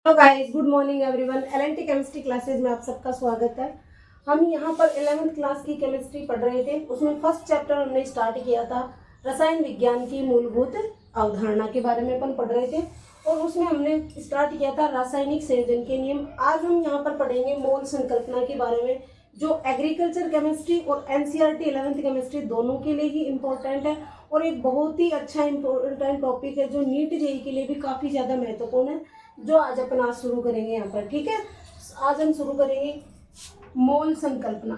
Hello guys, good morning everyone. LNT chemistry classes में आप सबका स्वागत है। हम यहाँ पर 11th क्लास की केमिस्ट्री पढ़ रहे थे। उसमें फर्स्ट चैप्टर हमने स्टार्ट किया था, रसायन विज्ञान की मूलभूत अवधारणा के बारे में अपन पढ़ रहे थे और उसमें हमने स्टार्ट किया था रासायनिक संयोजन के नियम। आज हम यहाँ पर पढ़ेंगे मोल संकल्पना के बारे में, जो एग्रीकल्चर केमिस्ट्री और एनसीईआरटी 11th केमिस्ट्री दोनों के लिए ही इम्पोर्टेंट है और एक बहुत ही अच्छा इम्पोर्टेंट टॉपिक है जो नीट जेईई के लिए भी काफ़ी ज़्यादा महत्वपूर्ण है, जो आज अपन आज शुरू करेंगे यहाँ पर। ठीक है, आज हम शुरू करेंगे मोल संकल्पना।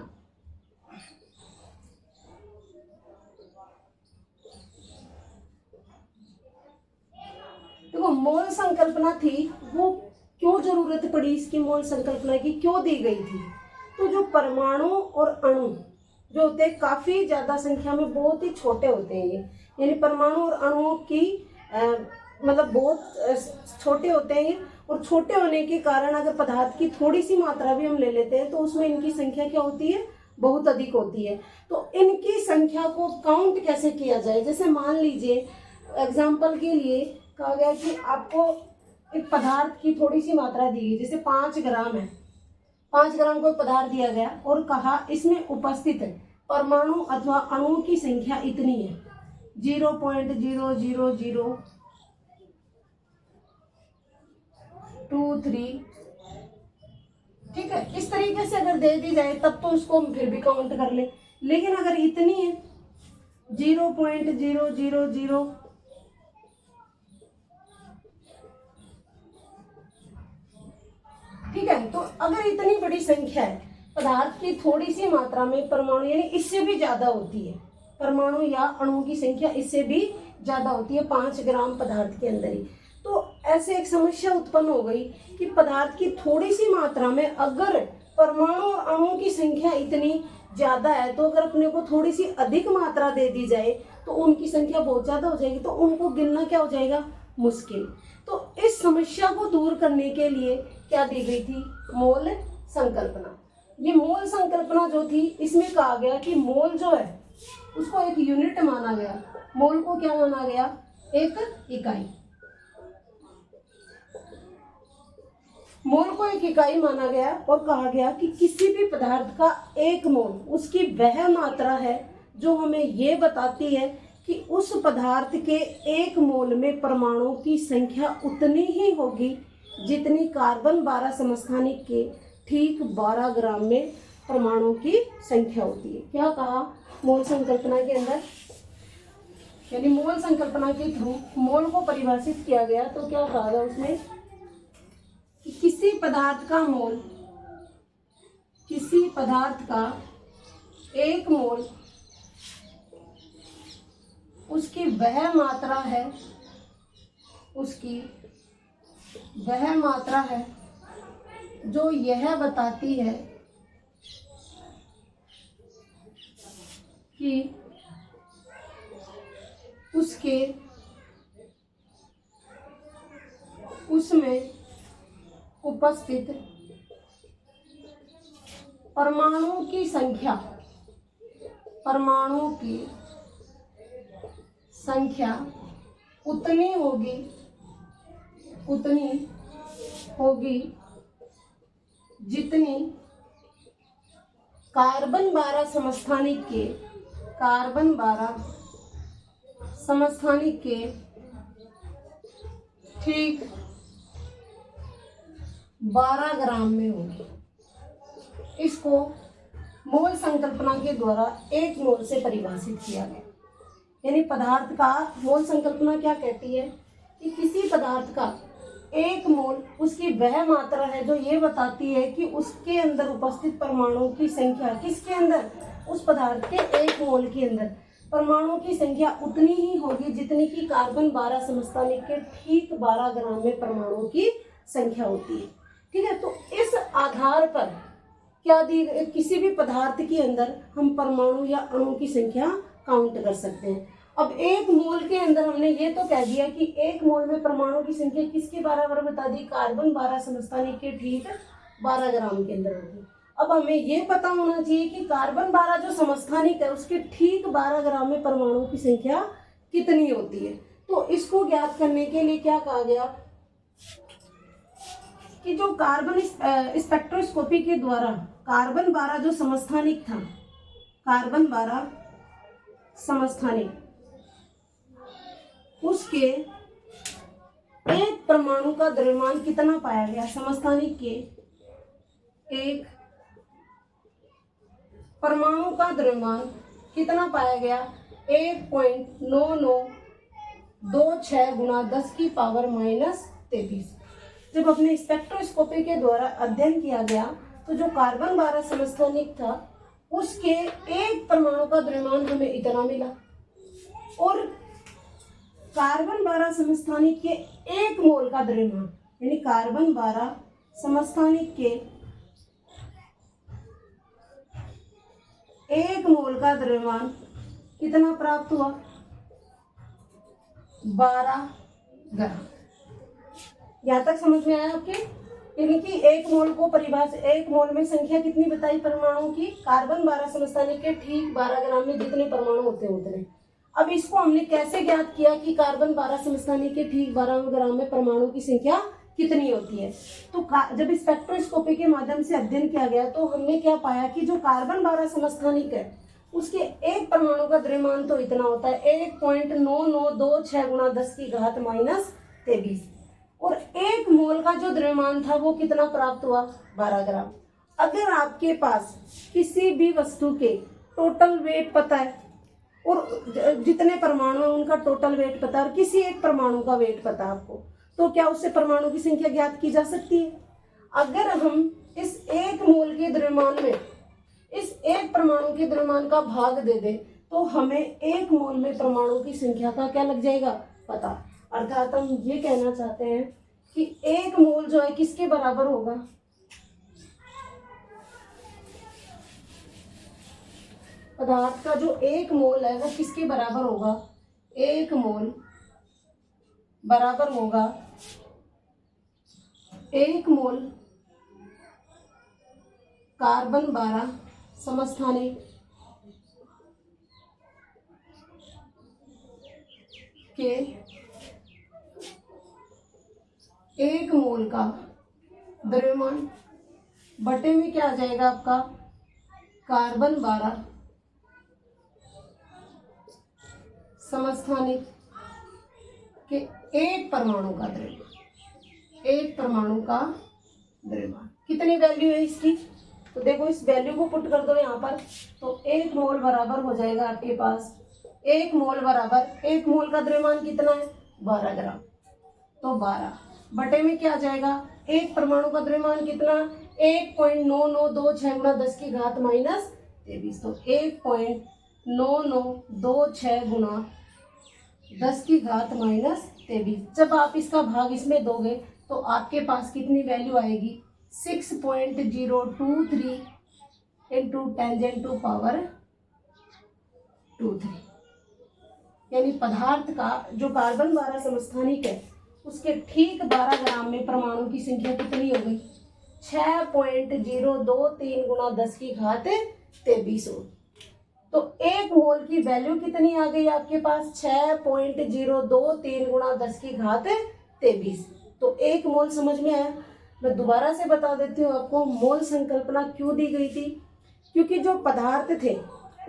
देखो, मोल संकल्पना थी वो क्यों जरूरत पड़ी, इसकी मोल संकल्पना की क्यों दी गई थी। तो जो परमाणु और अणु जो होते हैं काफी ज्यादा संख्या में बहुत ही छोटे होते हैं, ये यानी परमाणु और अणुओं की मतलब बहुत छोटे होते हैं और छोटे होने के कारण अगर पदार्थ की थोड़ी सी मात्रा भी हम ले लेते हैं तो उसमें इनकी संख्या क्या होती है, बहुत अधिक होती है। तो इनकी संख्या को काउंट कैसे किया जाए। जैसे मान लीजिए एग्जाम्पल के लिए कहा गया कि आपको एक पदार्थ की थोड़ी सी मात्रा दी गई, जैसे 5 ग्राम है, 5 ग्राम को पदार्थ दिया गया और कहा इसमें उपस्थित परमाणु अथवा अणुओं की संख्या इतनी है, 0.0002 3। ठीक है, इस तरीके से अगर दे दी जाए तब तो उसको हम फिर भी काउंट कर ले, लेकिन अगर इतनी है 0.000, ठीक है, तो अगर इतनी बड़ी संख्या है पदार्थ की थोड़ी सी मात्रा में परमाणु, यानी इससे भी ज्यादा होती है, परमाणु या अणुओं की संख्या इससे भी ज्यादा होती है 5 ग्राम पदार्थ के अंदर ही, तो ऐसे एक समस्या उत्पन्न हो गई कि पदार्थ की थोड़ी सी मात्रा में अगर परमाणु और अणुओं की संख्या इतनी ज्यादा है तो अगर अपने को थोड़ी सी अधिक मात्रा दे दी जाए तो उनकी संख्या बहुत ज्यादा हो जाएगी, तो उनको गिनना क्या हो जाएगा, मुश्किल। तो इस समस्या को दूर करने के लिए क्या दी गई थी, मोल संकल्पना। ये मोल संकल्पना जो थी, इसमें कहा गया कि मोल जो है उसको एक यूनिट माना गया। मोल को क्या माना गया, एक इकाई। मोल को एक इकाई माना गया और कहा गया कि किसी भी पदार्थ का एक मोल उसकी वह मात्रा है जो हमें ये बताती है कि उस पदार्थ के एक मोल में परमाणुओं की संख्या उतनी ही होगी जितनी कार्बन 12 समस्थानिक के ठीक 12 ग्राम में परमाणुओं की संख्या होती है। क्या कहा मोल संकल्पना के अंदर, यानी मोल संकल्पना के थ्रू मोल को परिभाषित किया गया। तो क्या कहा गया उसमें कि किसी पदार्थ का मोल, किसी पदार्थ का एक मोल उसकी वह मात्रा है, उसकी वह मात्रा है जो यह बताती है कि उसमें उपस्थित परमाणुओं की संख्या, परमाणुओं की संख्या उतनी होगी जितनी कार्बन 12 समस्थानिक के, कार्बन 12 समस्थानिक के ठीक 12 ग्राम में होगी। इसको मोल संकल्पना के द्वारा एक मोल से परिभाषित किया गया। यानी पदार्थ का मोल संकल्पना क्या कहती है कि किसी पदार्थ का एक मोल उसकी वह मात्रा है जो ये बताती है कि उसके अंदर उपस्थित परमाणुओं की संख्या, किसके अंदर, उस पदार्थ के एक मोल के अंदर परमाणुओं की संख्या उतनी ही होगी जितनी की कार्बन 12 समस्थानिक के ठीक 12 ग्राम में परमाणुओं की संख्या होती है। ठीक है, तो इस आधार पर क्या दी, किसी भी पदार्थ के अंदर हम परमाणु या अणु की संख्या काउंट कर सकते हैं। अब एक मोल के अंदर हमने ये तो कह दिया कि एक मोल में परमाणु की संख्या किसके बराबर बता दी, कार्बन 12 समस्थानिक के ठीक 12 ग्राम के अंदर होगी। अब हमें ये पता होना चाहिए कि कार्बन 12 जो समस्थानिक है उसके ठीक 12 ग्राम में परमाणुओं की संख्या कितनी होती है। तो इसको ज्ञात करने के लिए क्या कहा गया कि जो कार्बन स्पेक्ट्रोस्कोपी के द्वारा कार्बन 12 जो समस्थानिक था, कार्बन 12 समस्थानिक, उसके एक परमाणु का द्रव्यमान कितना पाया गया? समस्थानिक के एक परमाणु का द्रव्यमान कितना पाया गया? 1.9926 गुना 10⁻⁻23। जब अपने स्पेक्ट्रोस्कोपी के द्वारा अध्ययन किया गया तो जो कार्बन 12 समस्थानिक था उसके एक परमाणु का द्रव्यमान हमें इतना मिला, और कार्बन 12 समस्थानिक के एक मोल का द्रव्यमान, यानी कार्बन 12 समस्थानिक के एक मोल का द्रव्यमान कितना प्राप्त हुआ? 12 ग्राम। यहाँ तक समझ में आया आपके? यानी कि एक मोल को परिभाषा, एक मोल में संख्या कितनी बताई परमाणु की? कार्बन 12 समस्थानिक के ठीक 12 ग्राम में जितने परमाणु होते हैं उतने। अब इसको हमने कैसे ज्ञात किया कि कार्बन 12 समस्थानिक के ठीक 12 ग्राम में परमाणु की संख्या कितनी होती है? तो जब स्पेक्ट्रोस्कोपी के माध्यम से अध्ययन किया गया तो हमने क्या पाया कि जो कार्बन 12 समस्थानिक है उसके एक परमाणु का द्रव्यमान तो इतना होता है 1.9926 गुना 10⁻⁻23, और एक मोल का जो द्रव्यमान था वो कितना प्राप्त हुआ? 12 ग्राम। अगर आपके पास किसी भी वस्तु के टोटल वेट पता है और जितने परमाणु हैं उनका टोटल वेट पता है और किसी एक परमाणु का वेट पता है आपको, तो क्या उससे परमाणु की संख्या ज्ञात की जा सकती है? अगर हम इस एक मोल के द्रव्यमान में इस एक परमाणु के द्रव्यमान का भाग दे दें तो हमें एक मोल में परमाणु की संख्या का क्या लग जाएगा? पता। अर्थात हम ये कहना चाहते हैं कि एक मोल जो है किसके बराबर होगा? पदार्थ का जो एक मोल है वो किसके बराबर होगा? एक मोल बराबर होगा एक मोल कार्बन 12 समस्थानिक के एक मोल का द्रव्यमान बटे में क्या आ जाएगा आपका? कार्बन 12 समस्थानिक के एक परमाणु का द्रव्यमान, एक परमाणु का द्रव्यमान। कितनी वैल्यू है इसकी? तो देखो इस वैल्यू को पुट कर दो यहाँ पर, तो एक मोल बराबर हो जाएगा आपके पास, एक मोल बराबर, एक मोल का द्रव्यमान कितना है? 12 ग्राम। तो 12 बटे में क्या आ जाएगा? एक परमाणु का द्रव्यमान कितना? 1.9926 गुना 10⁻⁻23। तो 1.9926 गुना 10⁻⁻23। जब आप इसका भाग इसमें दोगे तो आपके पास कितनी वैल्यू आएगी? 6.023 इंटू 10⁻⁴ यानी पदार्थ का जो कार्बन 12 समस्थानिक है उसके ठीक 12 ग्राम में परमाणु की संख्या कितनी हो गई? 6.023 गुना 10⁻23 हो। तो एक मोल की वैल्यू कितनी आ गई आपके पास? 6.023 गुना 10⁻23। तो एक मोल समझ में आया? मैं दोबारा से बता देती हूँ आपको मोल संकल्पना क्यों दी गई थी। क्योंकि जो पदार्थ थे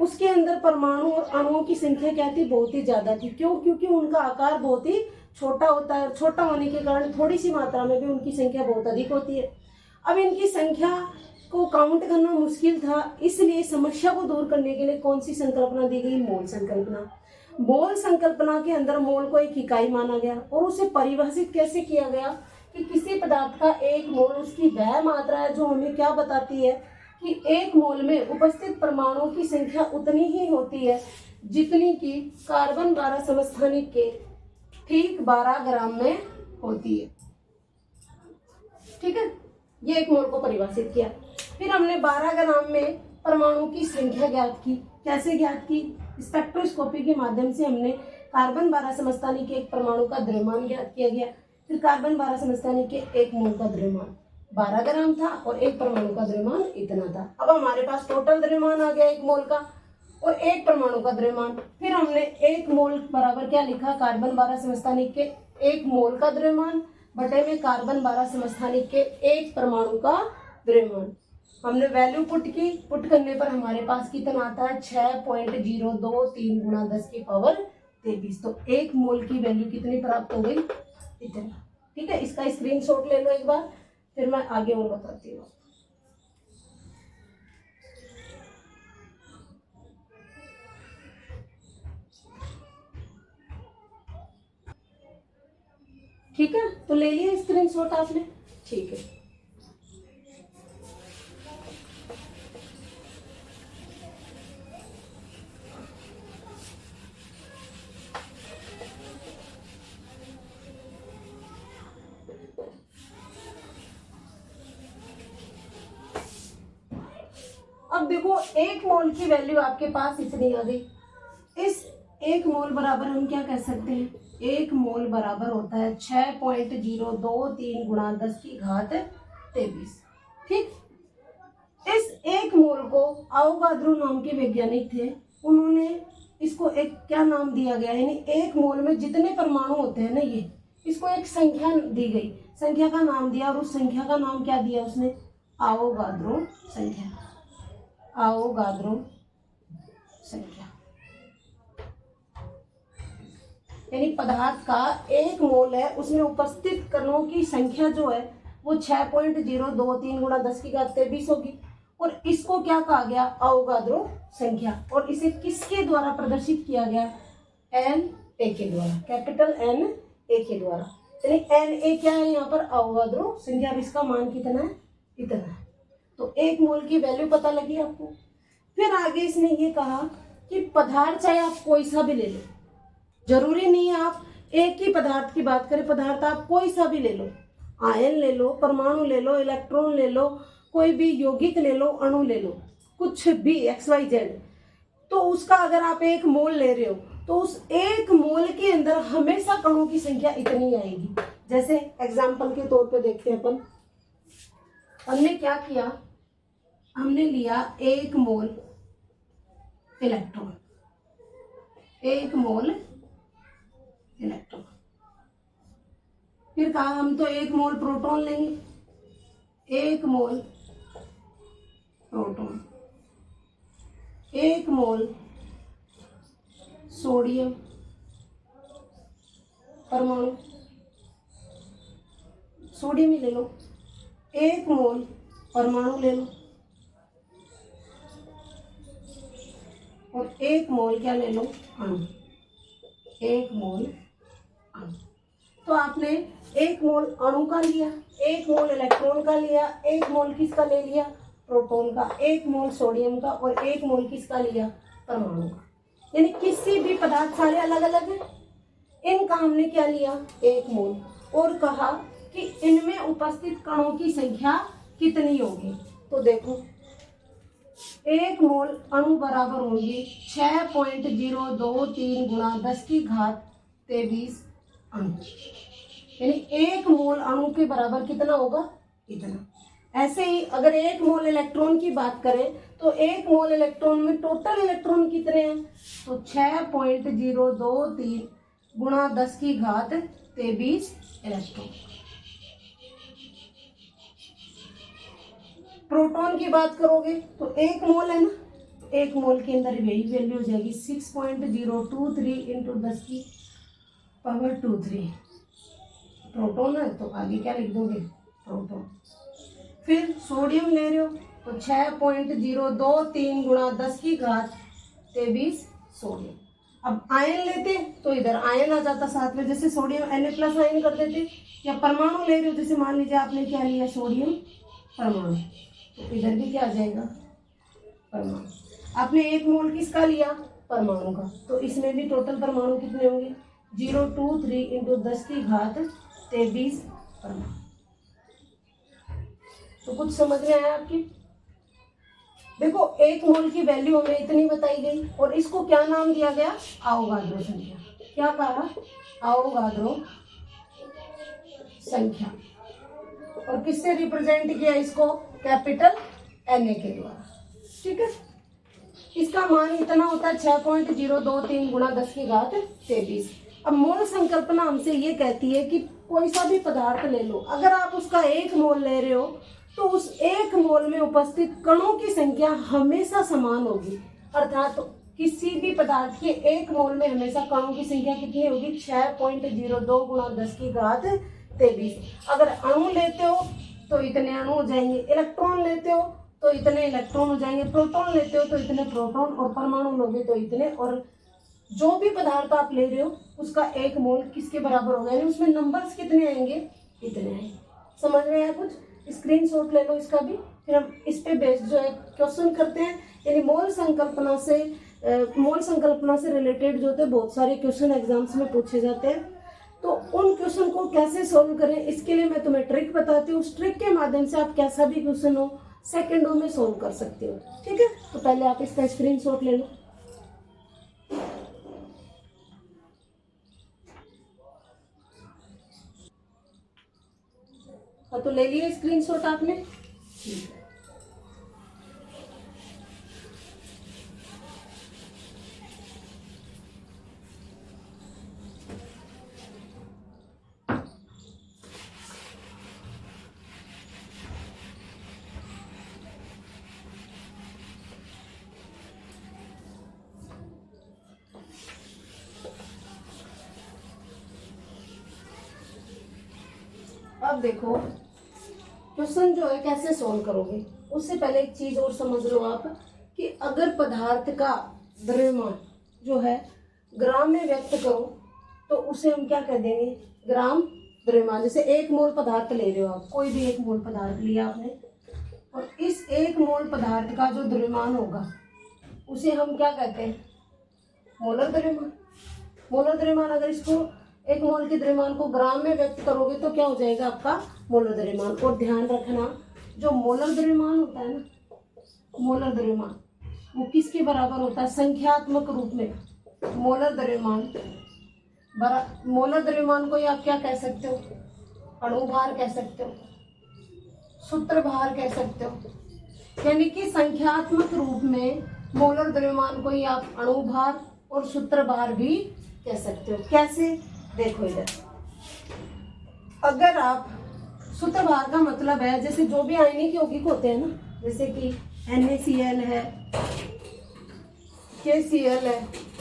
उसके अंदर परमाणु और अणुओं की संख्या क्या थी? बहुत ही ज्यादा थी। क्यों? क्योंकि उनका आकार बहुत ही छोटा होता है, छोटा होने के कारण थोड़ी सी मात्रा में भी उनकी संख्या बहुत अधिक होती है। अब इनकी संख्या को काउंट करना मुश्किल था, इसलिए समस्या को दूर करने के लिए कौन सी संकल्पना दी गई? मोल संकल्पना। मोल संकल्पना के अंदर मोल को एक इकाई माना गया और उसे परिभाषित कैसे किया गया कि किसी पदार्थ का एक मोल उसकी वह मात्रा है जो हमें क्या बताती है कि एक मोल में उपस्थित परमाणुओं की संख्या उतनी ही होती है जितनी कि कार्बन 12 समस्थानिक के ठीक 12 ग्राम में होती है। ठीक है, ये एक मोल को परिभाषित किया। फिर हमने 12 ग्राम में परमाणु की संख्या ज्ञात की। कैसे ज्ञात की? स्पेक्ट्रोस्कोपी के माध्यम से हमने कार्बन 12 समस्थानिक के एक परमाणु का द्रव्यमान ज्ञात किया गया। फिर कार्बन 12 समस्थानिक के एक मोल का द्रव्यमान 12 ग्राम था और एक परमाणु का द्रव्यमान इतना था। अब हमारे पास टोटल द्रव्यमान आ गया एक मोल का और एक परमाणु का द्रव्यमान। फिर हमने एक मोल बराबर क्या लिखा? कार्बन 12 समस्थानिक के एक मोल का द्रव्यमान बटे में कार्बन 12 समस्थानिक के एक परमाणु का द्रव्यमान। हमने वैल्यू पुट की, पुट करने पर हमारे पास कितना आता है 6.023 गुणा 10 की पावर 23। तो एक मोल की वैल्यू कितनी प्राप्त हो गई, इतना। ठीक है, इसका स्क्रीनशॉट ले लो एक बार, फिर मैं आगे और बताती हूँ। ठीक है, तो ले लिया स्क्रीनशॉट आपने, ठीक है। अब देखो एक मोल की वैल्यू आपके पास इतनी आ गई। इस एक मोल बराबर हम क्या कह सकते हैं, एक मोल बराबर होता है 6.023 गुणा 10 की घात 23। ठीक, इस एक मोल को अवोगाद्रो नाम के वैज्ञानिक थे, उन्होंने इसको एक क्या नाम दिया गया, यानी एक मोल में जितने परमाणु होते हैं ना, ये इसको एक संख्या दी गई, संख्या का नाम दिया, और उस संख्या का नाम क्या दिया उसने, अवोगाद्रो संख्या, अवोगाद्रो संख्या। यानी पदार्थ का एक मोल है, उसमें उपस्थित कणों की संख्या जो है वो 6.023 गुणा 10 की घात 23 होगी, और इसको क्या कहा गया, अवोगाद्रो संख्या। और इसे किसके द्वारा प्रदर्शित किया गया, एन ए के द्वारा, कैपिटल एन ए के द्वारा। यानी एन ए क्या है यहाँ पर, अवोगाद्रो संख्या। इसका मान कितना है, इतना है। तो एक मोल की वैल्यू पता लगी आपको। फिर आगे इसने ये कहा कि पदार्थ चाहे आप कोई सा भी ले लो, जरूरी नहीं है आप एक ही पदार्थ की बात करें, पदार्थ आप कोई सा भी ले लो, आयन ले लो, परमाणु ले लो, इलेक्ट्रॉन ले लो, कोई भी यौगिक ले लो, अणु ले लो, कुछ भी XYZ, तो उसका अगर आप एक मोल ले रहे हो तो उस एक मोल के अंदर हमेशा कणों की संख्या इतनी आएगी। जैसे एग्जाम्पल के तौर पे देखते हैं अपन, हमने क्या किया, हमने लिया एक मोल इलेक्ट्रॉन, एक मोल इलेक्ट्रॉन, फिर कहा हम तो एक मोल प्रोटॉन लेंगे, एक मोल प्रोटॉन, एक मोल सोडियम परमाणु, सोडियम ही ले लो, एक मोल परमाणु ले लो, और एक मोल क्या ले लो, अणु, एक मोल अणु। तो आपने एक मोल अणु का लिया, एक मोल इलेक्ट्रॉन का लिया, एक मोल किसका ले लिया, प्रोटॉन का, एक मोल सोडियम का, और एक मोल किसका लिया, परमाणु का। यानी किसी भी पदार्थ, सारे अलग अलग हैं, इनका हमने क्या लिया, एक मोल, और कहा कि इनमें उपस्थित कणों की संख्या कितनी होगी। तो देखो एक मोल अणु बराबर होगी 6.023 गुणा 10 की घात 23 अणु, यानी एक मोल अणु के बराबर कितना होगा, इतना। ऐसे ही अगर एक मोल इलेक्ट्रॉन की बात करें तो एक मोल इलेक्ट्रॉन में टोटल इलेक्ट्रॉन कितने हैं, तो 6.023 गुणा 10 की घात 23 इलेक्ट्रॉन। प्रोटॉन की बात करोगे तो एक मोल है ना, एक मोल के अंदर यही वैल्यू हो जाएगी 6.023 इंटू 10 की पावर 23। प्रोटॉन है तो आगे क्या लिख दोगे, प्रोटॉन। फिर सोडियम ले रहे हो तो 6.023 गुणा 10 की घात 23 सोडियम। अब आयन लेते तो इधर आयन आ जाता साथ में, जैसे सोडियम Na+ आयन कर देते, या परमाणु ले रहे हो, जैसे मान लीजिए आपने क्या लिया, सोडियम परमाणु, तो इधर भी क्या आ जाएगा, परमाणु। आपने एक मोल किसका लिया, परमाणु का, तो इसमें भी टोटल परमाणु कितने होंगे, 023 इंटू 10 की घात 23 परमाणु। तो कुछ समझ में आया आपकी। देखो एक मोल की वैल्यू हमें इतनी बताई गई, और इसको क्या नाम दिया गया, अवोगाद्रो संख्या। क्या कहा, अवोगाद्रो संख्या। और किससे रिप्रेजेंट किया इसको, कैपिटल Na के द्वारा। ठीक है, इसका मान इतना होता है 6.023 गुणा 10 की घात 23। अब मोल संकल्पना हमसे ये कहती है कि कोई सा भी पदार्थ ले लो, अगर आप उसका 1 मोल ले रहे हो तो उस 1 मोल में उपस्थित कणों की संख्या हमेशा समान होगी। अर्थात तो किसी भी पदार्थ के 1 मोल में हमेशा कणों की संख्या कितनी होगी? 6.02 गुणा 10 की घात 23। अगर अणु लेते हो तो इतने अणु हो जाएंगे, इलेक्ट्रॉन लेते हो तो इतने इलेक्ट्रॉन हो जाएंगे, प्रोटॉन लेते हो तो इतने प्रोटॉन, और परमाणु लोगे तो इतने। और जो भी पदार्थ आप ले रहे हो उसका 1 मोल किसके बराबर होगा, यानी उसमें नंबर्स कितने आएंगे? इतने आएंगे। समझ में आया कुछ? स्क्रीनशॉट ले लो इसका भी, फिर हम इस पे बेस्ड जो है क्वेश्चन करते हैं। यानी मोल संकल्पना से रिलेटेड जो होते बहुत सारे क्वेश्चन एग्जाम्स में पूछे जाते हैं। तो उन क्वेश्चन को कैसे सॉल्व करें, इसके लिए मैं तुम्हें ट्रिक बताती हूँ। उस ट्रिक के माध्यम से आप कैसा भी क्वेश्चन हो सेकंडों में सॉल्व कर सकते हो। ठीक है, तो पहले आप इसका स्क्रीनशॉट ले लो। तो ले लिया स्क्रीनशॉट आपने? ठीक है। अब देखो क्वेश्चन जो है कैसे सॉल्व करोगे, उससे पहले एक चीज और समझ लो आप कि अगर पदार्थ का द्रव्यमान जो है ग्राम में व्यक्त करो तो उसे हम क्या कह देंगे? ग्राम द्रव्यमान। जैसे 1 मोल पदार्थ ले रहे हो आप, कोई भी 1 मोल पदार्थ लिया आपने, और इस 1 मोल पदार्थ का जो द्रव्यमान होगा उसे हम क्या कहते हैं? मोलर द्रव्यमान। मोलर द्रव्यमान, अगर इसको 1 मोल के द्रव्यमान को ग्राम में व्यक्त करोगे तो क्या हो जाएगा? आपका मोलर द्रव्यमान। और ध्यान रखना जो मोलर द्रव्यमान होता है ना, मोलर द्रव्यमान वो किसके बराबर होता है? संख्यात्मक रूप में मोलर द्रव्यमान मोलर द्रव्यमान को आप क्या कह सकते हो? अणुभार कह सकते हो, सूत्रभार कह सकते हो। यानी कि संख्यात्मक रूप में मोलर द्रव्यमान को ही आप अणुभार और सूत्रभार भी कह सकते हो। कैसे? देखो इधर, अगर आप सूत्रभार का मतलब है जैसे जो भी आयनिक यौगिक होते हैं ना, जैसे कि NaCl है, KCl है,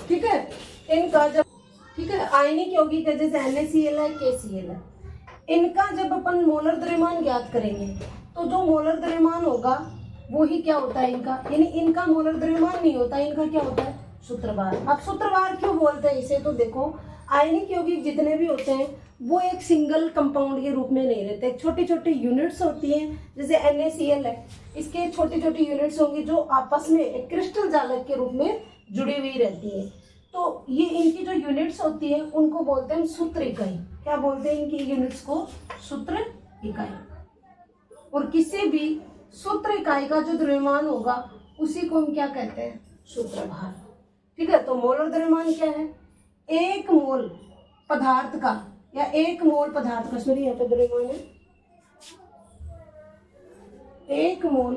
ठीक है, इनका जब, ठीक है, आयनिक यौगिक है जैसे NaCl है, KCl है, इनका जब अपन मोलर द्रव्यमान ज्ञात करेंगे तो जो मोलर द्रव्यमान होगा वो ही क्या होता है इनका, यानी इनका मोलर द्रव्यमान नहीं होता, इनका क्या होता है? सूत्रभार। अब सूत्रभार क्यों बोलते हैं इसे? तो देखो आयनिक यौगिक जितने भी होते हैं वो एक सिंगल कंपाउंड के रूप में नहीं रहते, छोटी छोटी यूनिट्स होती हैं। जैसे NaCl है, इसके छोटी छोटी यूनिट्स होंगी जो आपस में एक क्रिस्टल जालक के रूप में जुड़ी हुई रहती है। तो ये इनकी जो यूनिट्स होती है उनको बोलते हैं सूत्र इकाई। क्या बोलते हैं इनकी यूनिट्स को? सूत्र इकाई। और किसी भी सूत्र इकाई का जो द्रव्यमान होगा उसी को हम क्या कहते हैं? सूत्रभार। ठीक है, तो मोलर द्रव्यमान क्या है? 1 मोल पदार्थ का, या 1 मोल पदार्थ का, सॉरी यहाँ पे द्रव्यमान है, 1 मोल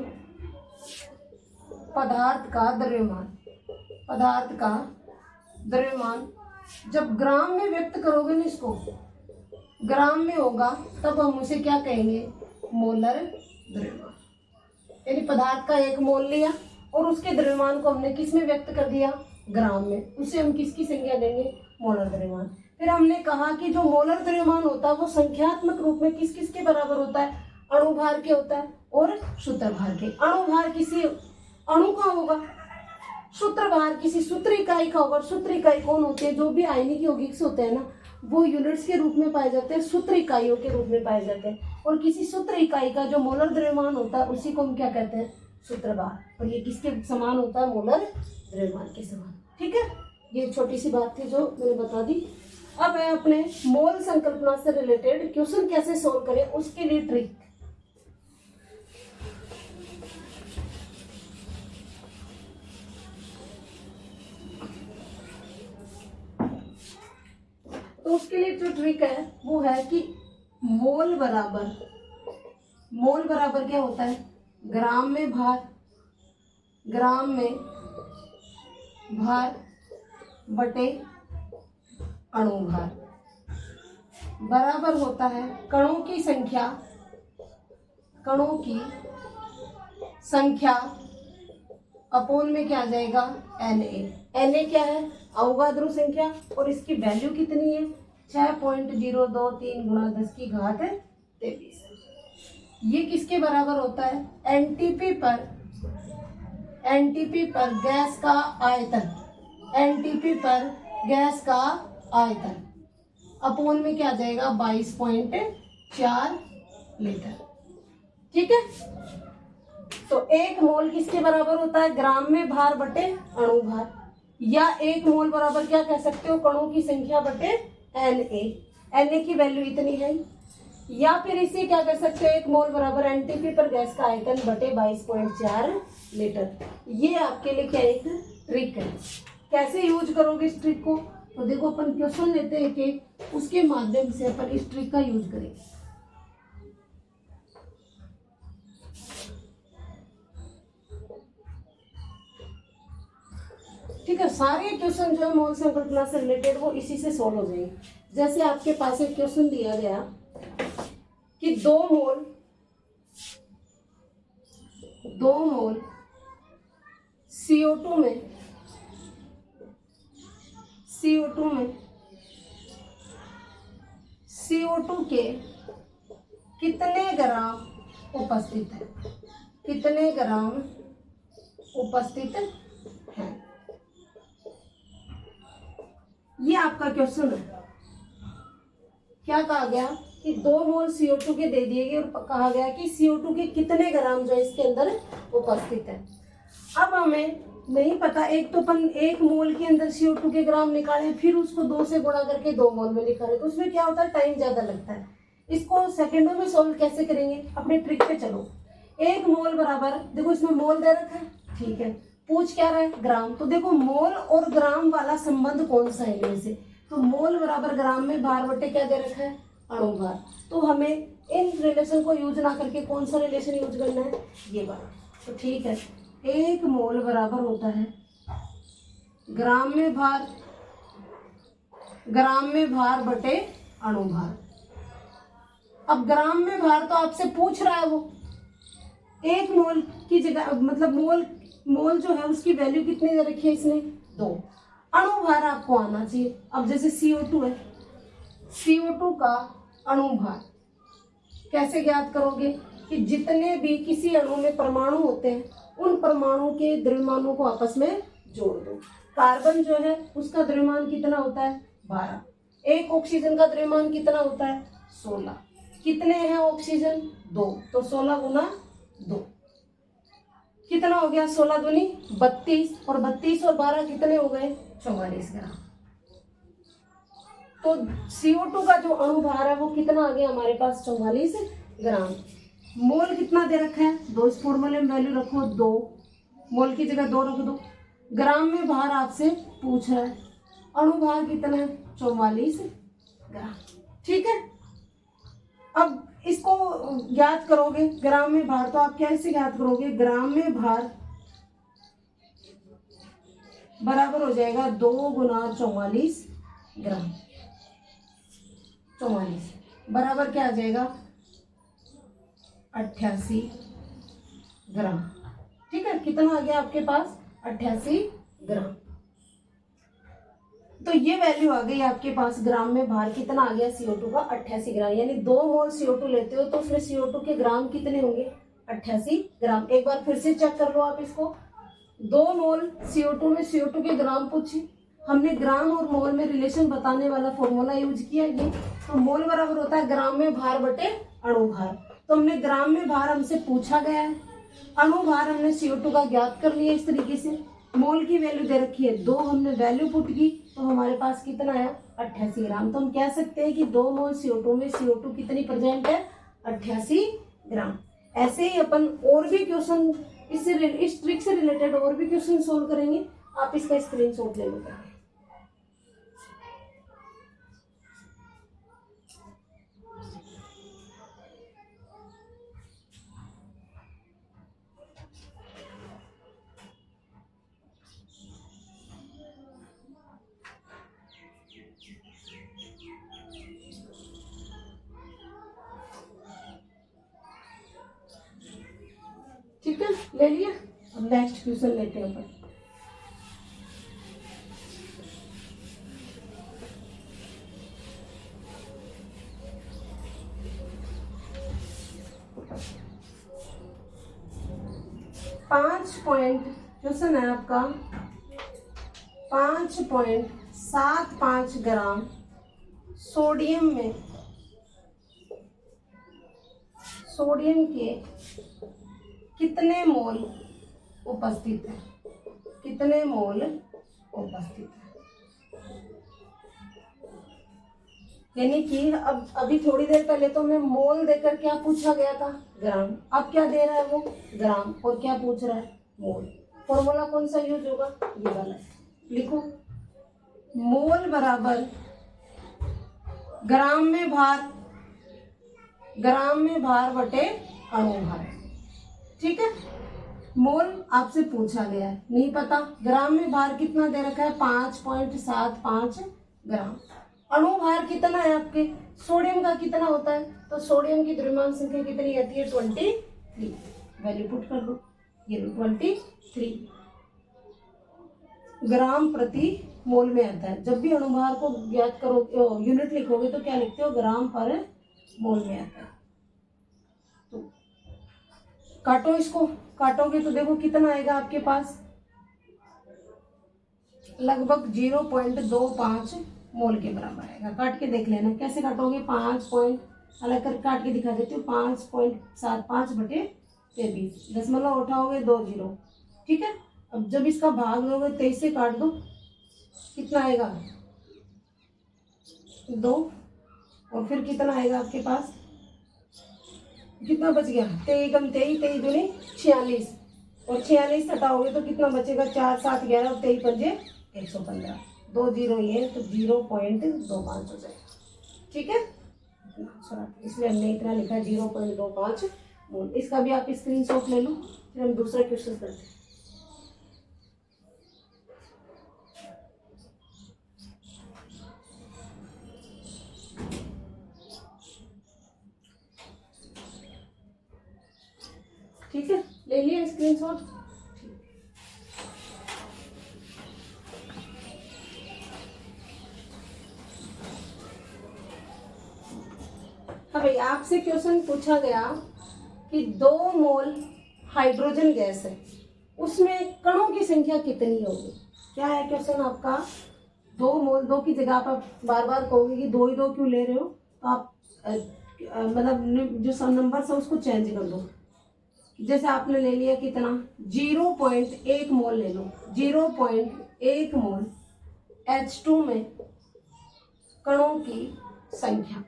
पदार्थ का द्रव्यमान जब ग्राम में व्यक्त करोगे ना, इसको ग्राम में होगा तब हम उसे क्या कहेंगे? मोलर द्रव्यमान। यानी पदार्थ का 1 मोल लिया और उसके द्रव्यमान को हमने किस में व्यक्त कर दिया? ग्राम में। उसे हम किसकी संज्ञा देंगे? मोलर द्रव्यमान। फिर हमने कहा कि जो मोलर द्रव्यमान होता है वो संख्यात्मक रूप में किस किस के बराबर होता है? अणुभार के होता है और सूत्रभार के। अणुभार किसी अणु का होगा, सूत्रभार किसी सूत्र इकाई का होगा। सूत्र इकाई कौन होते हैं? जो भी आयनिक यौगिक होते हैं ना, वो यूनिट्स के रूप में पाए जाते हैं, सूत्र इकाइयों के रूप में पाए जाते हैं। और किसी सूत्र इकाई का जो मोलर द्रव्यमान होता है उसी को हम क्या कहते हैं? सूत्रभार। और ये किसके समान होता है? मोलर द्रव्यमान के समान। ठीक है, ये छोटी सी बात थी जो मैंने बता दी। अब मैं अपने मोल संकल्पना से रिलेटेड क्वेश्चन कैसे सोल्व करें उसके लिए ट्रिक। तो उसके लिए जो ट्रिक है वो है कि मोल बराबर क्या होता है? ग्राम में भार बटे अणुभार। बराबर होता है कणों की संख्या अपोन में क्या आ जाएगा Na क्या है अवगाद्रो संख्या और इसकी वैल्यू कितनी है 6.023 गुणा 10 की घात 23। ये किसके बराबर होता है एनटीपी पर गैस का आयतन अपोन में क्या आ जाएगा 22.4 लीटर। ठीक है, तो 1 मोल किसके बराबर होता है ग्राम में भार बटे अणु भार, या 1 मोल बराबर क्या कह सकते हो कणों की संख्या बटे Na की वैल्यू इतनी है, या फिर इसे क्या कर सकते हो 1 मोल बराबर एनटीपी पर गैस का आयतन बटे 22.4 लीटर। ये आपके लिए क्या एक ट्रिक है। कैसे यूज करोगे इस ट्रिक को, तो देखो अपन क्वेश्चन लेते हैं कि उसके माध्यम से अपन इस ट्रिक का यूज करेंगे। ठीक है, सारे क्वेश्चन जो है मोल संकल्पना से रिलेटेड वो इसी से सॉल्व हो जाएंगे। जैसे आपके पास एक क्वेश्चन दिया गया कि 2 मोल CO2 में CO2 के कितने ग्राम उपस्थित है। ये आपका क्वेश्चन है। क्या कहा गया कि 2 मोल CO2 के दे दिए गए और कहा गया कि CO2 के कितने ग्राम जो इसके अंदर उपस्थित है। अब हमें नहीं पता, एक तो अपन 1 मोल के अंदर CO2 के ग्राम निकाले फिर उसको 2 से गुणा करके 2 मोल में निकाले, तो उसमें क्या होता है टाइम ज्यादा लगता है। इसको सेकेंडों में सोल्व कैसे करेंगे, अपने ट्रिक पे चलो। 1 मोल बराबर, देखो इसमें मोल दे रखा है, ठीक है, पूछ क्या रहा है ग्राम, तो देखो मोल और ग्राम वाला संबंध कौन सा है इनमें से, तो मोल बराबर ग्राम में भार बटे क्या दे रखा है अणु भार। तो हमें इन रिलेशन को यूज ना करके कौन सा रिलेशन यूज करना है ये वाला। तो ठीक है, 1 मोल बराबर होता है ग्राम में भार बटे अणु भार। अब ग्राम में भार तो आपसे पूछ रहा है वो, 1 मोल की जगह मतलब मोल जो है उसकी वैल्यू कितनी दे रखी है इसने 2। अणु भार आपको आना चाहिए। अब जैसे CO2 है, CO2 का अणु भार कैसे ज्ञात करोगे कि जितने भी किसी अणु में परमाणु होते हैं उन परमाणु के द्रव्यमानों को आपस में जोड़ दो। कार्बन जो है उसका द्रव्यमान कितना होता है 12, एक ऑक्सीजन का द्रव्यमान कितना होता है 16। कितने हैं ऑक्सीजन 2, तो 16 गुना 2 कितना हो गया 16 दूनी 32, और 32 और 12 कितने हो गए 44 ग्राम। तो CO2 का जो अणु भार है वो कितना आ गया हमारे पास 44 ग्राम। मोल कितना दे रखा है 2, इस फॉर्मूले में वैल्यू रखो 2, मोल की जगह 2 रख दो। ग्राम में भार आपसे पूछ रहा है, अणु भार कितना है 44 ग्राम। ठीक है, अब इसको ज्ञात करोगे ग्राम में भार, तो आप कैसे ज्ञात करोगे, ग्राम में भार बराबर हो जाएगा 2 गुना 44 ग्राम। 44 बराबर क्या आ जाएगा 88 ग्राम। ठीक है, कितना आ गया आपके पास 88 ग्राम। तो ये वैल्यू आ गई आपके पास, ग्राम में भार कितना आ गया CO2 का 88 ग्राम। यानी 2 मोल CO2 लेते हो तो उसमें CO2 के ग्राम कितने होंगे 88 ग्राम। एक बार फिर से चेक कर लो आप इसको, 2 मोल CO2 में CO2 के ग्राम पूछे, हमने ग्राम और मोल में रिलेशन बताने वाला फॉर्मूला यूज किया ये, तो मोल बराबर होता है ग्राम में भार बटे अणु भार। तो हमने ग्राम में भार हमसे पूछा गया है, अणु भार हमने CO2 का ज्ञात कर लिया इस तरीके से, मोल की वैल्यू दे रखी है 2, हमने वैल्यू पुट की तो हमारे पास कितना आया 88 ग्राम। तो हम कह सकते हैं कि 2 मोल CO2 में CO2 कितनी प्रेजेंट है 88 ग्राम। ऐसे ही अपन और भी क्वेश्चन इस ट्रिक से रिलेटेड और भी क्वेश्चन सोल्व करेंगे। आप इसका स्क्रीनशॉट ले लो। ठीक है, ले लिया। अब नेक्स्ट क्वेश्चन लेते हैं अपन। क्वेश्चन है आपका 5.75 ग्राम सोडियम के कितने मोल उपस्थित है? कितने मोल उपस्थित है? यानी कि अब अभी थोड़ी देर पहले तो हमें मोल देकर क्या पूछा गया था? ग्राम। अब क्या दे रहा है वो? ग्राम। और क्या पूछ रहा है? मोल। फॉर्मूला कौन सा यूज होगा? ये वाला। लिखो, मोल बराबर ग्राम में भार बटे अणु भार। ठीक है, मोल आपसे पूछा गया है, नहीं पता। ग्राम में भार कितना दे रखा है? 5.75 ग्राम। अणु भार कितना है आपके? सोडियम का कितना होता है? तो सोडियम की द्रव्यमान संख्या कितनी आती है? 23। वैल्यू पुट कर दो, ये 23 ग्राम प्रति मोल में आता है। जब भी अणुभार को ज्ञात करो, यूनिट लिखोगे तो क्या लिखते हो? ग्राम पर मोल में आता है। तो काटो, इसको काटोगे तो देखो कितना आएगा आपके पास? लगभग 0.25 मोल के बराबर आएगा। काट के देख लेना, कैसे काटोगे? 5 पॉइंट अलग कर काट के दिखा देती हूँ। 5.75 बटे 23, दशमलव उठाओगे 2 जीरो। ठीक है, अब जब इसका भाग दोगे 23 से काट दो, कितना आएगा? 2। और फिर कितना आएगा आपके पास? कितना बच गया? 23 कम 23, 23 दूनी 46। और 46 हटाओगे तो कितना बचेगा? 4 7 11 और 23 पंजे 115। 2 जीरो ये तो 0.25 हो जाएगा। ठीक है, इसलिए हमने इतना लिखा 0.25 मोल। इसका भी आप स्क्रीनशॉट ले लो, फिर हम दूसरा क्वेश्चन करते हैं। ठीक है, ले लिया स्क्रीनशॉट। हाँ भाई, आपसे क्वेश्चन पूछा गया कि 2 मोल हाइड्रोजन गैस है, उसमें कणों की संख्या कितनी होगी? क्या है क्वेश्चन आपका? 2 मोल, 2 की जगह आप बार बार कहोगे कि 2 ही 2 क्यों ले रहे हो, तो आप मतलब जो सब नंबर है उसको चेंज कर दो। जैसे आपने ले लिया कितना? 0.1 मोल ले लो। 0.1 मोल H2 में कणों की संख्या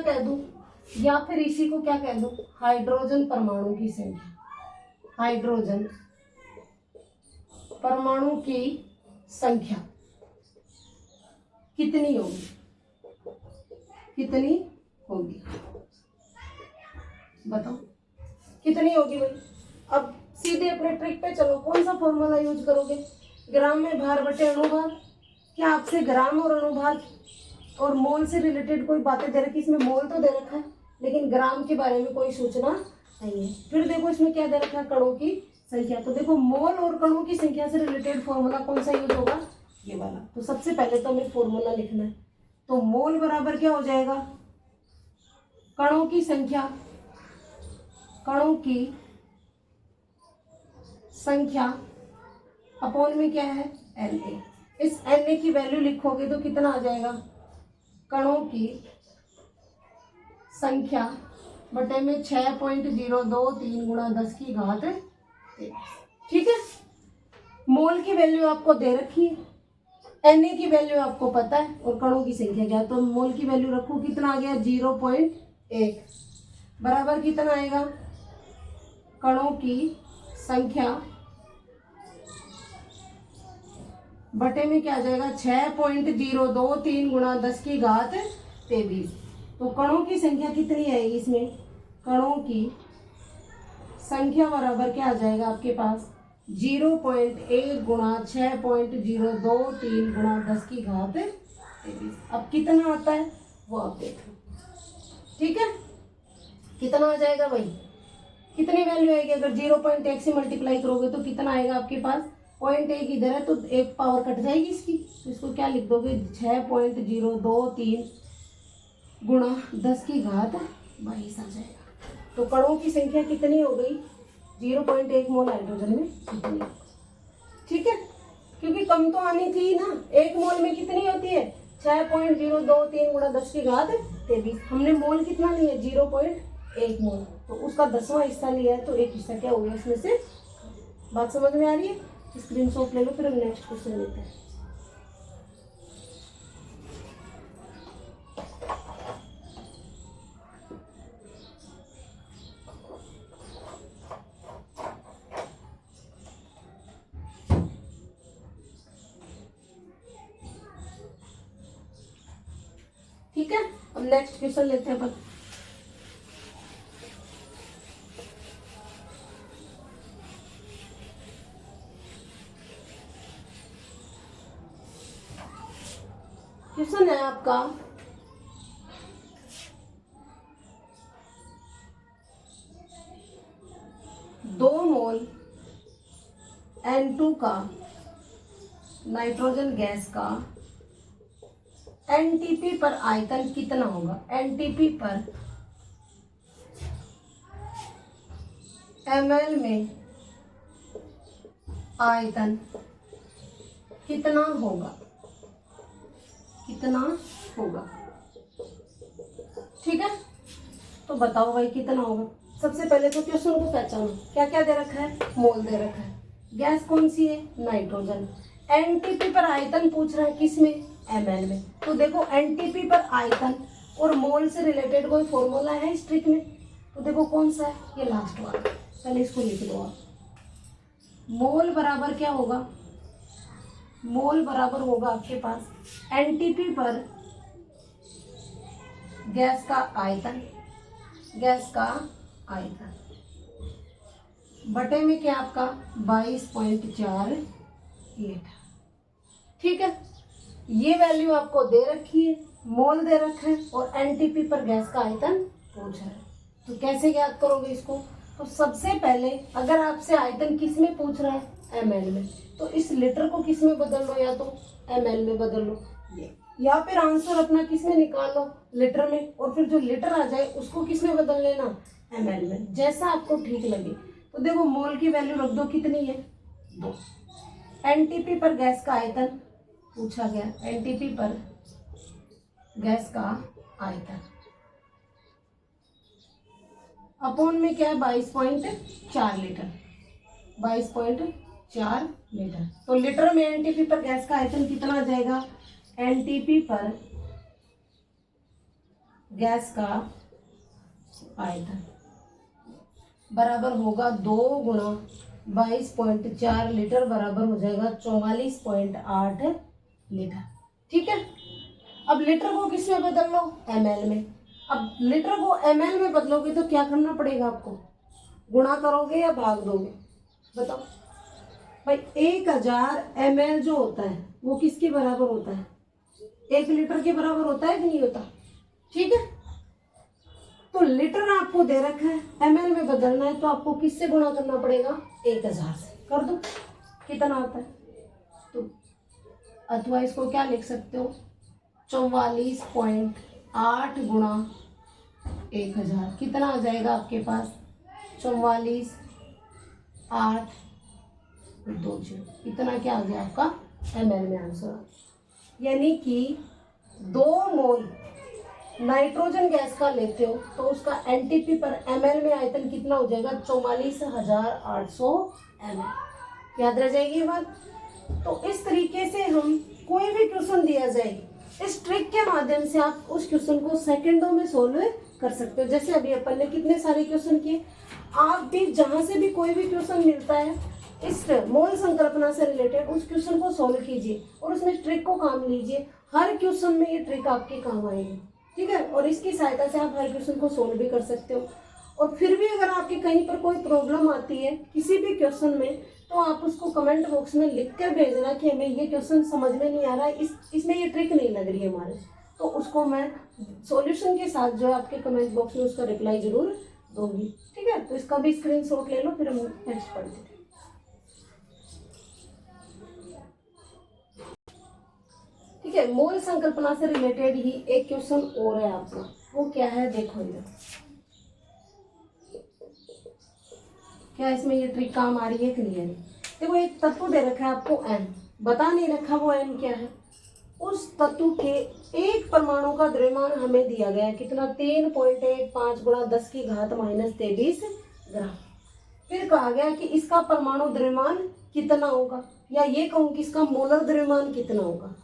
कह दूं, या फिर इसी को क्या कह दूं? हाइड्रोजन परमाणु की संख्या। हाइड्रोजन परमाणु की संख्या कितनी होगी? कितनी होगी बताओ, कितनी होगी भाई? अब सीधे अपने ट्रिक पे चलो। कौन सा फॉर्मूला यूज करोगे? ग्राम में भार बटे अणुभार। क्या आपसे ग्राम और अणुभार और मोल से रिलेटेड कोई बातें दे रखी? इसमें मोल तो दे रखा है, लेकिन ग्राम के बारे में कोई सूचना नहीं है। फिर देखो इसमें क्या दे रखा है? कणों की संख्या। तो देखो, मोल और कणों की संख्या से रिलेटेड फॉर्मूला कौन सा यूज होगा? ये वाला। तो सबसे पहले तो हमें फॉर्मूला लिखना है। तो मोल बराबर क्या हो जाएगा? कणों की संख्या अपॉन में क्या है? Na। इस Na की वैल्यू लिखोगे तो कितना आ जाएगा? कणों की संख्या बटे में 6.023 गुणा 10 की घात 23। ठीक है, मोल की वैल्यू आपको दे रखी है, Na की वैल्यू आपको पता है, और कणों की संख्या क्या? तो मोल की वैल्यू रखो, कितना आ गया? 0.1 बराबर कितना आएगा? कणों की संख्या बटे में क्या आ जाएगा? 6.023 गुणा 10 की घात 23। तो कणों की संख्या कितनी आएगी इसमें? कणों की संख्या बराबर क्या आ जाएगा आपके पास? 0.1 गुणा 6.023 गुणा 10 की घात 23। अब कितना आता है वो आप देखो। ठीक है, कितना आ जाएगा भाई, कितनी वैल्यू आएगी? अगर 0.1 से मल्टीप्लाई करोगे तो कितना आएगा आपके पास? 0.1 इधर है तो एक पावर कट जाएगी इसकी, तो इसको क्या लिख दोगे? 6.023 गुणा 10 की घात 22 आ जाएगा। तो कणों की संख्या कितनी हो गई? 0.1 मोल हाइड्रोजन में कितनी? ठीक है, क्योंकि कम तो आनी थी ना। 1 मोल में कितनी होती है? 6.023 गुणा 10 की घात 23। हमने मोल कितना लिया? 0.1 मोल, तो उसका 10वां हिस्सा लिया है, तो एक हिस्सा क्या हो गया इसमें से? बात समझ में आ रही है? स्क्रीनशॉट ले लो, फिर हम नेक्स्ट क्वेश्चन लेते हैं। ठीक है, अब नेक्स्ट क्वेश्चन लेते हैं अपन। क्वेश्चन है आपका, दो मोल N2 का नाइट्रोजन गैस का एनटीपी पर आयतन कितना होगा? एनटीपी पर ml में आयतन कितना होगा? कितना होगा? ठीक है, तो बताओ भाई कितना होगा। सबसे पहले तो क्वेश्चन को पहचानो, क्या क्या दे रखा है? मोल दे रखा है। गैस कौन सी है? नाइट्रोजन। एनटीपी पर आयतन पूछ रहा है, किसमें? ml में। तो देखो एनटीपी पर आयतन और मोल से रिलेटेड कोई फॉर्मूला है इस ट्रिक में? तो देखो कौन सा है? ये लास्ट वाला। पहले इसको लिख दो आप। मोल बराबर क्या होगा? मोल बराबर होगा आपके पास एनटीपी पर गैस का आयतन, गैस का आयतन बटे में क्या आपका? 22.4 लीटर। ठीक है, ये वैल्यू आपको दे रखी है, मोल दे रखा है और एनटीपी पर गैस का आयतन पूछ रहा है। तो कैसे ज्ञात करोगे इसको? तो सबसे पहले अगर आपसे आयतन किस में पूछ रहा है? ml में, तो इस लीटर को किस में बदल लो? या तो ml में बदल लो, या फिर आंसर अपना किस में निकाल लो? लीटर में, और फिर जो लीटर आ जाए उसको किस में बदल लेना? ml में, जैसा आपको ठीक लगे। तो देखो मोल की वैल्यू रख दो, कितनी है? 2। एनटीपी पर गैस का आयतन पूछा गया, एनटीपी पर गैस का आयतन अपॉन में क्या है? 22.4 लीटर। 22.4 लीटर। तो लीटर में एनटीपी पर गैस का आयतन कितना आ जाएगा? एनटीपी पर गैस का आयतन बराबर होगा 2 गुणा 22.4 लीटर, बराबर हो जाएगा 44.8 लीटर। ठीक है, अब लीटर को किस में बदल लो? ml में। अब लीटर को ml में बदलोगे तो क्या करना पड़ेगा आपको? गुणा करोगे या भाग दोगे? बताओ भाई। 1000 ml जो होता है वो किसके बराबर होता है? 1 लीटर के बराबर होता है कि नहीं होता? ठीक है, तो लीटर आपको दे रखा है, ml में बदलना है, तो आपको किससे गुणा करना पड़ेगा? 1000 से। कर दो, कितना आता है? तो अथवा इसको क्या लिख सकते हो? 44.8 गुणा 1000 कितना आ जाएगा आपके पास? 44.8 इतना क्या आ गया आपका? ml में आंसर। यानी कि 2 मोल नाइट्रोजन गैस का लेते हो तो उसका एनटीपी पर ml में आयतन कितना हो जाएगा? 44,800 ml। याद रह जाएगी ये बात। तो इस तरीके से हम कोई भी क्वेश्चन दिया जाए, इस ट्रिक के माध्यम से आप उस क्वेश्चन को सेकंडों में सोल्व कर सकते हो। जैसे अभी अपन ने कितने सारे क्वेश्चन किए। आप भी जहां से भी कोई भी क्वेश्चन मिलता है इस मोल संकल्पना से रिलेटेड, उस क्वेश्चन को सोल्व कीजिए और उसमें ट्रिक को काम लीजिए। हर क्वेश्चन में ये ट्रिक आपके काम आएगी। ठीक है, और इसकी सहायता से आप हर क्वेश्चन को सोल्व भी कर सकते हो। और फिर भी अगर आपके कहीं पर कोई प्रॉब्लम आती है किसी भी क्वेश्चन में, तो आप उसको कमेंट बॉक्स में लिख कर भेजना कि हमें ये क्वेश्चन समझ में नहीं आ रहा है, इसमें ये ट्रिक नहीं लग रही है हमारे, तो उसको मैं सॉल्यूशन के साथ जो है आपके कमेंट बॉक्स में उसका रिप्लाई जरूर दोगी। ठीक है, तो इसका भी स्क्रीनशॉट ले लो, फिर हम नेक्स्ट पढ़ते हैं। ठीक है, मोल संकल्पना से रिलेटेड ही एक क्वेश्चन और है आपका, वो क्या है देखो इधर, क्या इसमें ये ट्रिक काम आ रही है कि नहीं आ रही। देखो एक तत्व दे रखा है आपको n, बता नहीं रखा वो n क्या है। उस तत्व के एक परमाणु का द्रव्यमान हमें दिया गया है कितना, 3.15 गुणा 10 की घात -23 ग्राम। फिर कहा गया कि इसका परमाणु द्रव्यमान कितना होगा, या ये कहूँ कि इसका मोलर द्रव्यमान कितना होगा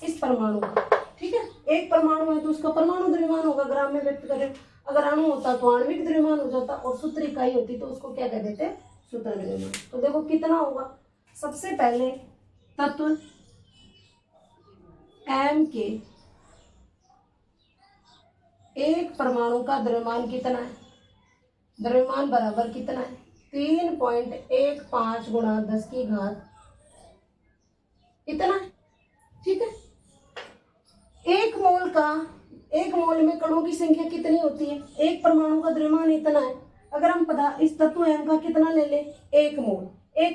इस परमाणु का। ठीक है, एक परमाणु है तो उसका परमाणु द्रव्यमान होगा, ग्राम में व्यक्त करें। अगर अणु होता तो आणविक द्रव्यमान हो जाता, और सूत्र इकाई होती तो उसको क्या कह देते, सूत्र द्रव्यमान। तो देखो कितना होगा, सबसे पहले तत्व M के एक परमाणु का द्रव्यमान कितना है, द्रव्यमान बराबर कितना है, 3.15 गुणा 10 की घात इतना है। ठीक है, एक मोल में कणों की संख्या कितनी होती है, एक परमाणु का द्रव्यमान इतना है। अगर हम इस तत्व M का कितना ले लें, एक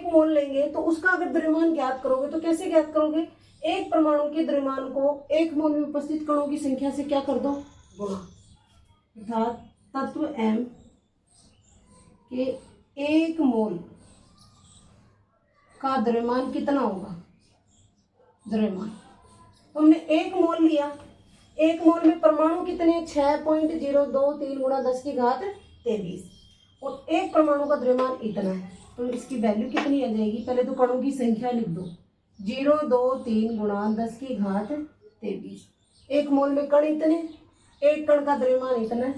मोल लेंगे तो उसका अगर द्रव्यमान ज्ञात करोगे तो कैसे ज्ञात करोगे, एक परमाणु के द्रव्यमान को एक मोल में उपस्थित कणों की संख्या से क्या कर दो, गुणा। अर्थात तत्व M के एक मोल का द्रव्यमान कितना होगा, द्रव्यमान हमने एक मोल लिया, एक मोल में परमाणु कितने, 6.023 गुणा 10 की घात 23, और एक परमाणु का द्रव्यमान इतना है। तो इसकी वैल्यू कितनी आ जाएगी, पहले तो कणों की संख्या लिख दो, 023 गुणा 10 की घात 23। एक मोल में कण इतने, एक कण का द्रव्यमान इतना है,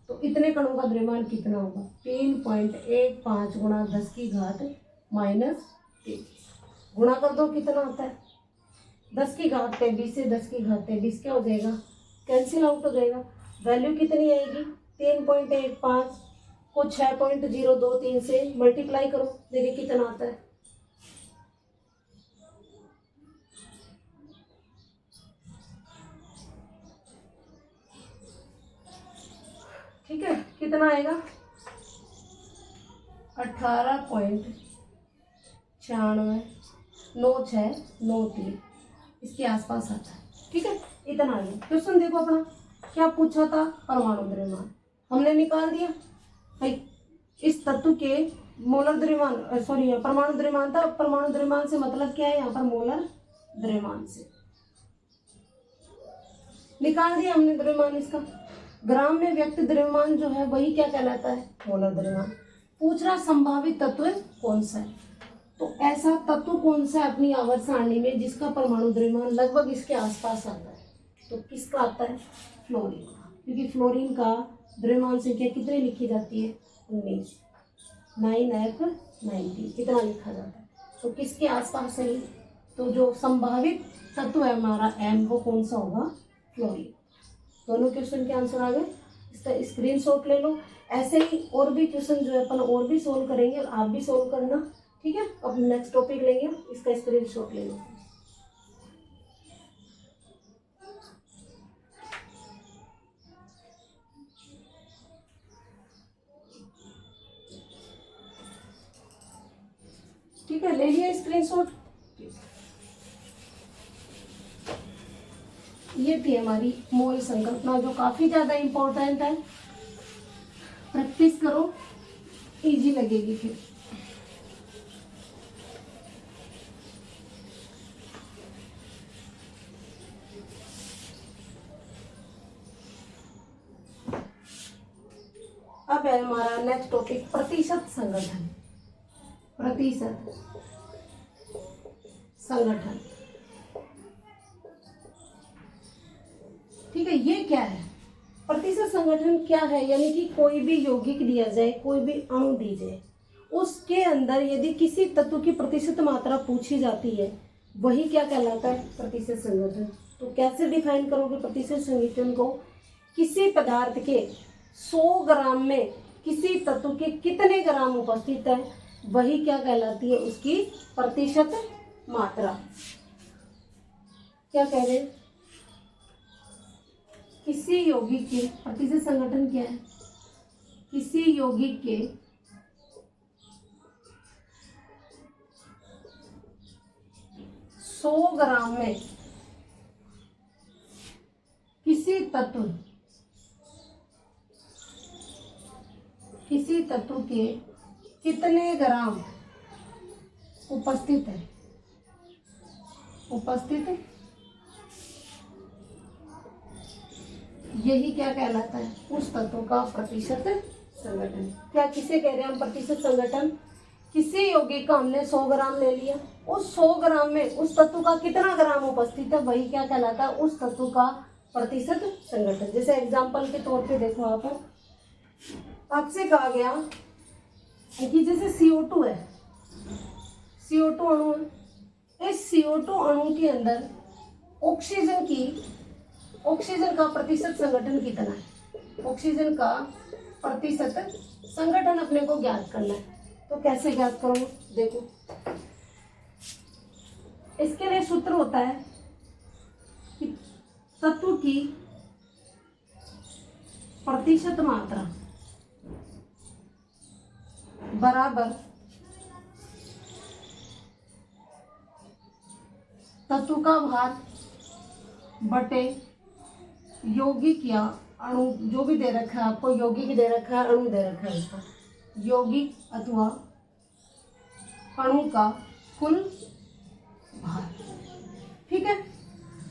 तो इतने कणों का द्रव्यमान कितना होगा, 3.15 गुणा 10 की घात -23। गुणा कर दो, कितना आता है, 10 की घात 23 से 10 की घात 23 क्या हो जाएगा, कैंसिल आउट हो जाएगा। वैल्यू कितनी आएगी, 3.15 को 6.023 से मल्टीप्लाई करो, देखिए कितना आता है, ठीक है, कितना आएगा, 18.969693 इसके आसपास आता है। ठीक है, इतना आ गया। क्वेश्चन देखो अपना क्या पूछा था, परमाणु द्रव्यमान हमने निकाल दिया भाई। इस तत्व के मोलर द्रव्यमान परमाणु द्रव्यमान था, परमाणु द्रव्यमान से मतलब क्या है, यहाँ पर मोलर द्रव्यमान से निकाल दिया हमने द्रव्यमान इसका। ग्राम में व्यक्त द्रव्यमान जो है वही क्या कहलाता है, मोलर द्रव्यमान। पूछ रहा संभावित तत्व कौन सा है, तो ऐसा तत्व कौन सा है अपनी आवर्त सारणी में जिसका परमाणु द्रव्यमान लगभग इसके आसपास आता है, तो किसका आता है, फ्लोरीन का। क्योंकि फ्लोरीन का द्रव्यमान संख्या कितनी लिखी जाती है, 19, 9F90 कितना लिखा जाता है, तो किसके आसपास है, तो जो संभावित तत्व है हमारा M वो कौन सा होगा, फ्लोरीन। दोनों क्वेश्चन के आंसर आ गए, इसका स्क्रीनशॉट ले लो। ऐसे ही और भी क्वेश्चन जो है अपन और भी सोल्व करेंगे, और आप भी सोल्व करना। ठीक है, अब नेक्स्ट टॉपिक लेंगे, इसका स्क्रीनशॉट ले लो। ठीक है, ले लिया स्क्रीनशॉट। ये थी हमारी मोल संकल्पना जो काफी ज्यादा इंपॉर्टेंट है, प्रैक्टिस करो, इजी लगेगी फिर। अब है हमारा नेक्स्ट टॉपिक प्रतिशत संगठन। प्रतिशत संगठन, ठीक है, ये क्या है, प्रतिशत संगठन क्या है, यानी कि कोई भी यौगिक दिया जाए, कोई भी अणु दी जाए, उसके अंदर यदि किसी तत्व की प्रतिशत मात्रा पूछी जाती है, वही क्या कहलाता है, प्रतिशत संगठन। तो कैसे डिफाइन करोगे प्रतिशत संगठन को, किसी पदार्थ के 100 ग्राम में किसी तत्व के कितने ग्राम उपस्थित है, वही क्या कहलाती है, उसकी प्रतिशत मात्रा। क्या कह रहे हैं, किसी यौगिक के प्रतिशत संगठन क्या है, किसी यौगिक के 100 ग्राम में किसी तत्व के कितने ग्राम उपस्थित है, यही क्या कहलाता है, उस तत्व का प्रतिशत संगठन। क्या किसे कह रहे हैं हम प्रतिशत संगठन? किसी यौगिक का हमने 100 ग्राम ले लिया, उस 100 ग्राम में उस तत्व का कितना ग्राम उपस्थित है, वही क्या कहलाता है, उस तत्व का प्रतिशत संगठन। जैसे एग्जाम्पल के तौर पे देखो, आपसे कहा गया कि जैसे CO2 है, CO2 अणु है, इस CO2 अणु के अंदर ऑक्सीजन का प्रतिशत संगठन कितना है, ऑक्सीजन का प्रतिशत संगठन अपने को ज्ञात करना है। तो कैसे ज्ञात करो, देखो इसके लिए सूत्र होता है कि तत्व की प्रतिशत मात्रा बराबर तत्व का भार बटे यौगिक या अणु, जो भी दे रखा है आपको, यौगिक दे रखा है, अणु दे रखा है, इसका यौगिक अथवा अणु का कुल भार। ठीक है।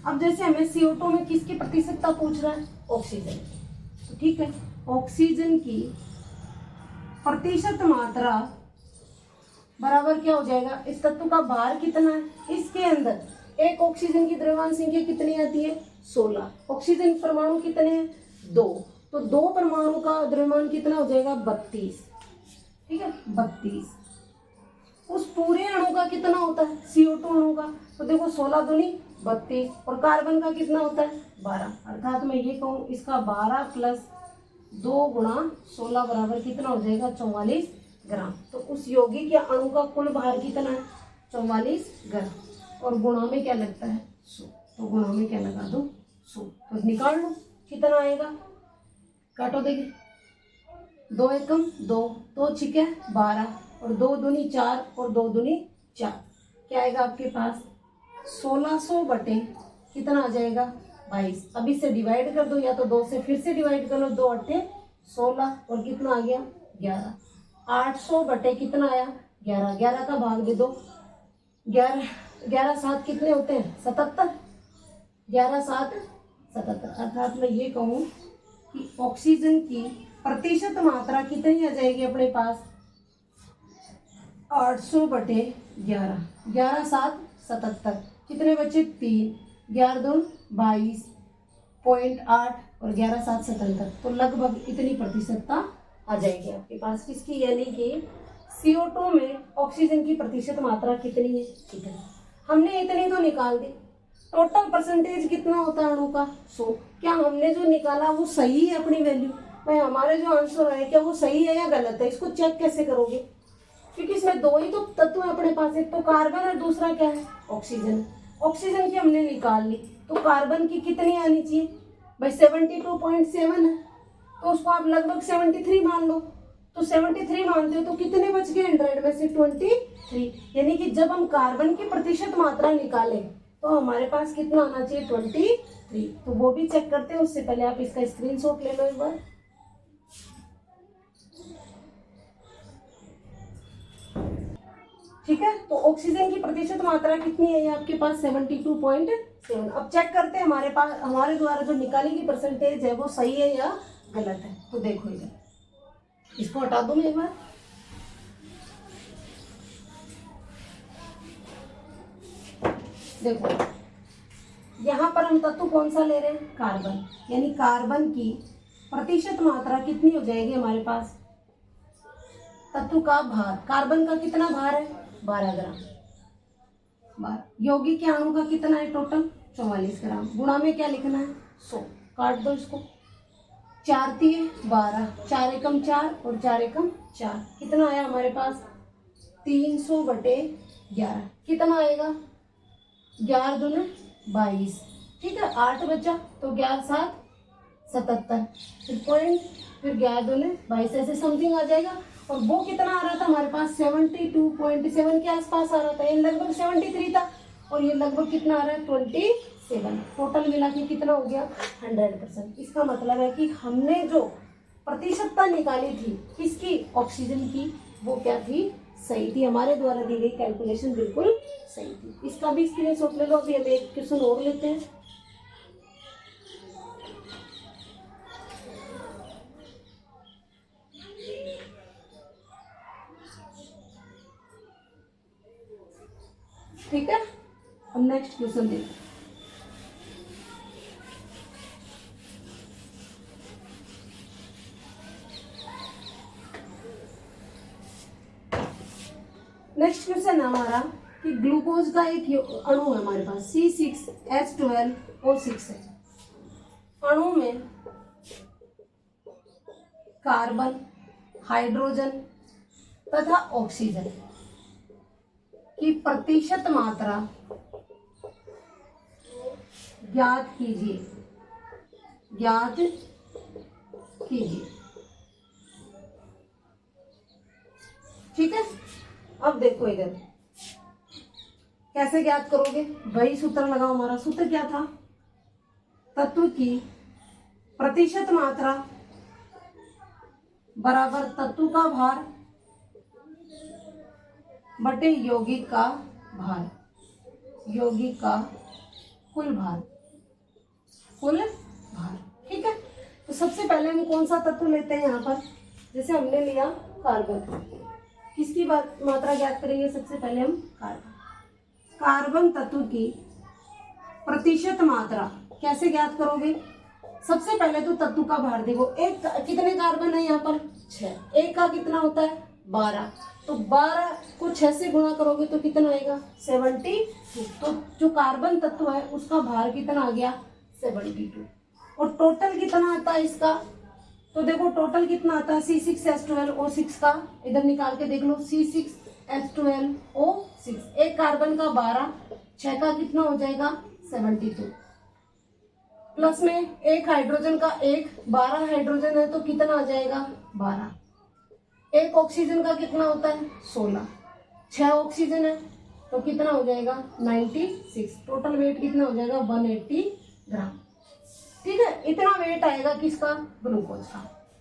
अब जैसे हमें CO2 में किसकी प्रतिशतता पूछ रहा है, ऑक्सीजन। तो ठीक है, ऑक्सीजन की प्रतिशत मात्रा बराबर क्या हो जाएगा, इस तत्व का भार कितना है, इसके अंदर एक ऑक्सीजन की द्रव्यमान संख्या कितनी आती है, 16। ऑक्सीजन परमाणु कितने हैं, 2। तो 2 परमाणु का द्रव्यमान कितना हो जाएगा, 32। ठीक है, 32। उस पूरे अणु का कितना होता है, CO2 अणु का, तो देखो 16 दूनी 32, और कार्बन का कितना होता है, 12। अर्थात मैं ये कहूँ इसका 12 प्लस 2 गुणा 16 बराबर कितना हो जाएगा, 44 ग्राम। तो उस यौगिक या अणु का कुल भार कितना है, 44 ग्राम, और गुणा में क्या लगता है, 100। तो गुणा में क्या लगा दो, 100। तो निकाल लो कितना आएगा, काटो देखिए, 2 एकम 2, 2 छिके 12, और 2 दूनी 4, और 2 दूनी 4, क्या आएगा आपके पास, 1600 बटे कितना आ जाएगा, 22। अब इससे डिवाइड कर दो, या तो 2 से फिर से डिवाइड कर लो, 2 8 16, और कितना आ गया, 11। 800 बटे कितना आया, 11। 11 का भाग दे दो, 11 7 कितने होते हैं, 77। 11 7 77। अर्थात मैं ये कहूँ कि ऑक्सीजन की प्रतिशत मात्रा कितनी आ जाएगी अपने पास, 800 बटे 11। 11 7 77, कितने बचे, 3। 11 2 22.8, और 11 7 77। तो लगभग इतनी प्रतिशतता आ जाएगी आपके पास किसकी, यानी कि CO2 में ऑक्सीजन की प्रतिशत मात्रा कितनी है, इतनी। हमने इतनी तो निकाल दी। टोटल परसेंटेज कितना होता है अणु का, 100। क्या हमने जो निकाला वो सही है अपनी वैल्यू, भाई हमारे जो आंसर है क्या वो सही है या गलत है, इसको चेक कैसे करोगे, क्योंकि इसमें 2 ही तो तत्व है अपने पास, एक तो कार्बन और दूसरा क्या है, ऑक्सीजन। ऑक्सीजन की हमने निकाल ली, तो कार्बन की कितनी आनी चाहिए, भाई 72.7 है, तो उसको आप लगभग 73 मान लो। तो 73 मानते हो तो कितने बच गए, 100 में से 23। यानी कि जब हम कार्बन की प्रतिशत मात्रा निकालें तो हमारे पास कितना आना चाहिए, 23। तो वो भी चेक करते हैं, उससे पहले आप इसका स्क्रीनशॉट ले लो एक बार। ठीक है, तो ऑक्सीजन की प्रतिशत मात्रा कितनी है ये आपके पास, 72.7। अब चेक करते हैं हमारे पास, हमारे द्वारा जो निकाली गई परसेंटेज है वो सही है या गलत है। तो देखो इधर, इसको हटा दूं मैं एक बार। देखो यहाँ पर हम तत्व कौन सा ले रहे हैं, कार्बन। यानी कार्बन की प्रतिशत मात्रा कितनी हो जाएगी हमारे पास, तत्व का भार, कार्बन का कितना भार है, 12 ग्राम भार। यौगिक के अणु का कितना है टोटल, 44 ग्राम। गुणा में क्या लिखना है, 100। काट दो इसको, 4 3 12, 4 एकम 4, और 4 एकम 4, कितना आया हमारे पास, 300 बटे 11। कितना आएगा, 11 दूने 22। ठीक है, 8 बचा, तो 11 7 77, फिर फिर 11 दूने 22 ऐसे समथिंग आ जाएगा। और वो कितना आ रहा था हमारे पास 72.7 के आसपास आ रहा था, ये लगभग 73 था और ये लगभग कितना आ रहा है 27। टोटल मिला के कितना हो गया 100%। इसका मतलब है कि हमने जो प्रतिशतता निकाली थी किसकी, ऑक्सीजन की, वो क्या थी, सही थी। हमारे द्वारा दी गई कैलकुलेशन बिल्कुल सही थी। इसका भी स्क्रीनशॉट ले लो। अभी हम एक क्वेश्चन और लेते हैं। ठीक है, हम नेक्स्ट क्वेश्चन देखते हैं। नेक्स्ट क्वेश्चन है हमारा कि ग्लूकोज का एक अणु है हमारे पास C6H12O6 है। अणु में कार्बन, हाइड्रोजन तथा ऑक्सीजन की प्रतिशत मात्रा ज्ञात कीजिए, ज्ञात कीजिए। ठीक है, अब देखो इधर कैसे ज्ञात करोगे, वही सूत्र लगाओ। हमारा सूत्र क्या था, तत्व की प्रतिशत मात्रा बराबर तत्व का भार बटे यौगिक का भार, यौगिक का कुल भार, कुल भार। ठीक है, तो सबसे पहले हम कौन सा तत्व लेते हैं यहाँ पर, जैसे हमने लिया कार्बन, किसकी मात्रा ज्ञात करेंगे, सबसे पहले हम कार्बन तत्व की प्रतिशत मात्रा कैसे ज्ञात करोगे। सबसे पहले तो तत्व का भार देखो, एक कितने कार्बन है यहाँ पर 6, एक का कितना होता है 12, तो 12 को 6 से गुणा करोगे तो कितना आएगा 72। तो जो कार्बन तत्व है उसका भार कितना आ गया 72। और टोटल कितना आता है इसका, तो देखो टोटल कितना आता है C6H12O6 का, इधर निकाल के देख लो C6H12O6, एक कार्बन का 12, 6 का कितना हो जाएगा 72, प्लस में एक हाइड्रोजन का 1, 12 हाइड्रोजन है तो कितना आ जाएगा 12, एक ऑक्सीजन का कितना होता है 16, 6 ऑक्सीजन है तो कितना हो जाएगा 96, टोटल वेट कितना हो जाएगा 180 ग्राम। ठीक है, इतना वेट आएगा किसका, ग्लूकोज का।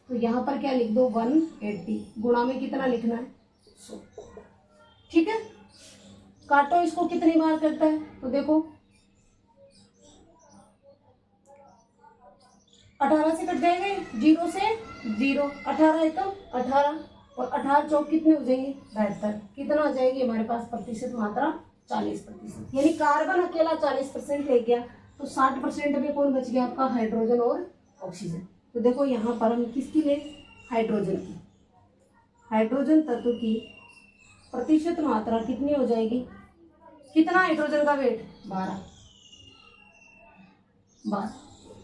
तो यहाँ पर क्या लिख दो 180, गुणा में कितना लिखना है 100। ठीक है, काटो इसको, कितनी बार करता है, तो देखो 18 से कट जाएंगे, 0 से 0, 18 एकम 18 और 18 चौक कितने हो जाएंगे 72, कितना आ जाएगी हमारे पास प्रतिशत मात्रा 40%। यानी कार्बन अकेला 40% ले गया, तो 60% में कौन बच गया आपका, हाइड्रोजन और ऑक्सीजन। तो देखो यहाँ पर हम किसकी ले, हाइड्रोजन की, हाइड्रोजन तत्व की प्रतिशत मात्रा कितनी हो जाएगी, कितना हाइड्रोजन का वेट 12,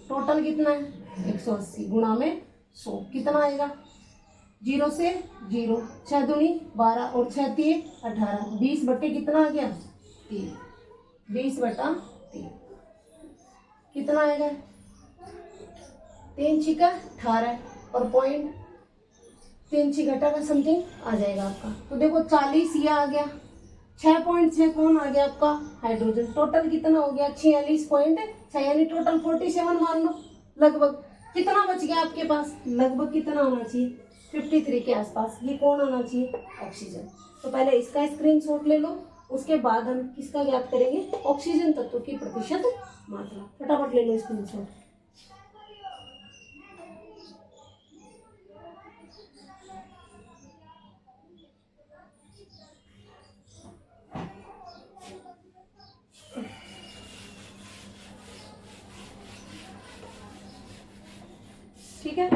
टोटल कितना है 180 गुणा में 100, कितना आएगा 0 से 0, 6 दूनी 12 और 6 3 18, 20 बटे कितना आ गया 3, 20 बटा 3 कितना आएगा 3 छिका 18 और पॉइंट 3 छिका का समथिंग आ जाएगा आपका। तो देखो 40 ये आ गया, 6.6 कौन आ गया आपका हाइड्रोजन, टोटल कितना हो गया 46.6, यानी टोटल 47 मान लो लगभग। कितना बच गया आपके पास, लगभग कितना आना चाहिए 53 के आसपास, ये कौन आना चाहिए ऑक्सीजन। तो पहले इसका स्क्रीनशॉट ले लो, उसके बाद हम किसका ज्ञात करेंगे, ऑक्सीजन तत्व की प्रतिशत मात्रा। फटाफट ले लो स्क्रीनशॉट। ठीक है,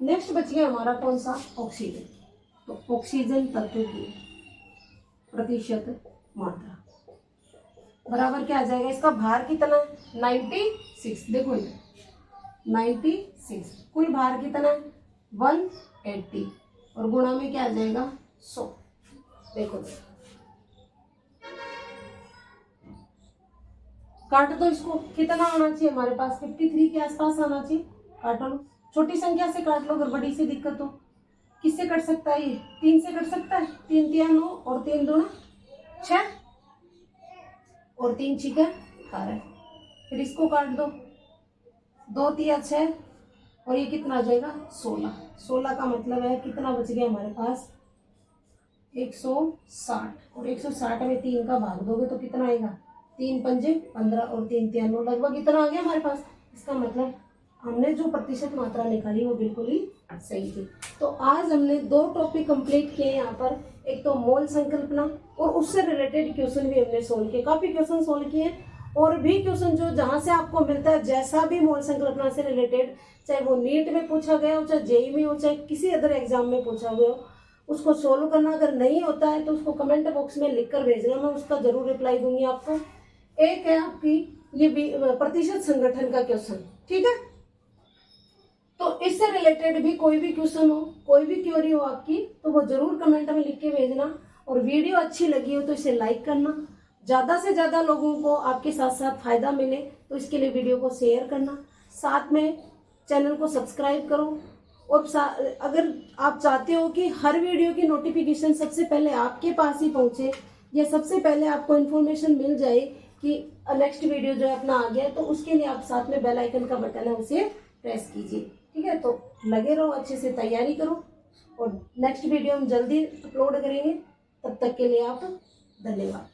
नेक्स्ट बच गया हमारा कौन सा, ऑक्सीजन। तो ऑक्सीजन तत्व की प्रतिशत मात्रा बराबर क्या आ जाएगा, इसका भार कितना है 96, देखो इधर 96, कुल भार कितना है 180 और गुणा में क्या आ जाएगा 100। देखो काट दो इसको, कितना आना चाहिए हमारे पास 53 के आसपास आना चाहिए, काटो लो छोटी संख्या से काट लो अगर बड़ी सी दिक्कत हो। किससे कट सकता है ये? 3 से कट सकता है। 3 तिया 9 और 3 दूना 6 और 3 छिका 18। फिर इसको काट दो, 2 तिया 6 और ये कितना आ जाएगा 16। 16 का मतलब है कितना बच गया हमारे पास 160। और 160 में 3 का भाग दोगे तो कितना आएगा 3 पंजे 15 और 3 तिया 9, लगभग इतना आ गया हमारे पास। इसका मतलब हमने जो प्रतिशत मात्रा निकाली वो बिल्कुल ही सही थी। तो आज हमने 2 टॉपिक कंप्लीट किए यहाँ पर, एक तो मोल संकल्पना और उससे रिलेटेड क्वेश्चन भी हमने सोल्व किए, काफी क्वेश्चन सोल्व किए। और भी क्वेश्चन जो जहाँ से आपको मिलता है जैसा भी मोल संकल्पना से रिलेटेड, चाहे वो नीट में पूछा गया हो, चाहे जेई में हो, चाहे किसी अदर एग्जाम में पूछा गया हो, उसको सोल्व करना। अगर नहीं होता है तो उसको कमेंट बॉक्स में लिख कर भेजना, मैं उसका जरूर रिप्लाई दूंगी आपको। एक है आपकी ये प्रतिशत संगठन का क्वेश्चन, ठीक है। तो इससे रिलेटेड भी कोई भी क्वेश्चन हो, कोई भी क्वेरी हो आपकी, तो वो जरूर कमेंट में लिख के भेजना। और वीडियो अच्छी लगी हो तो इसे लाइक करना, ज़्यादा से ज़्यादा लोगों को आपके साथ साथ फायदा मिले तो इसके लिए वीडियो को शेयर करना, साथ में चैनल को सब्सक्राइब करो। और अगर आप चाहते हो कि हर वीडियो की नोटिफिकेशन सबसे पहले आपके पास ही पहुंचे, या सबसे पहले आपको इन्फॉर्मेशन मिल जाए कि नेक्स्ट वीडियो जो है अपना आ गया, तो उसके लिए आप साथ में बेल आइकन का बटन है उसे प्रेस कीजिए, ठीक है। तो लगे रहो, अच्छे से तैयारी करो और नेक्स्ट वीडियो हम जल्दी अपलोड करेंगे। तब तक के लिए आप धन्यवाद।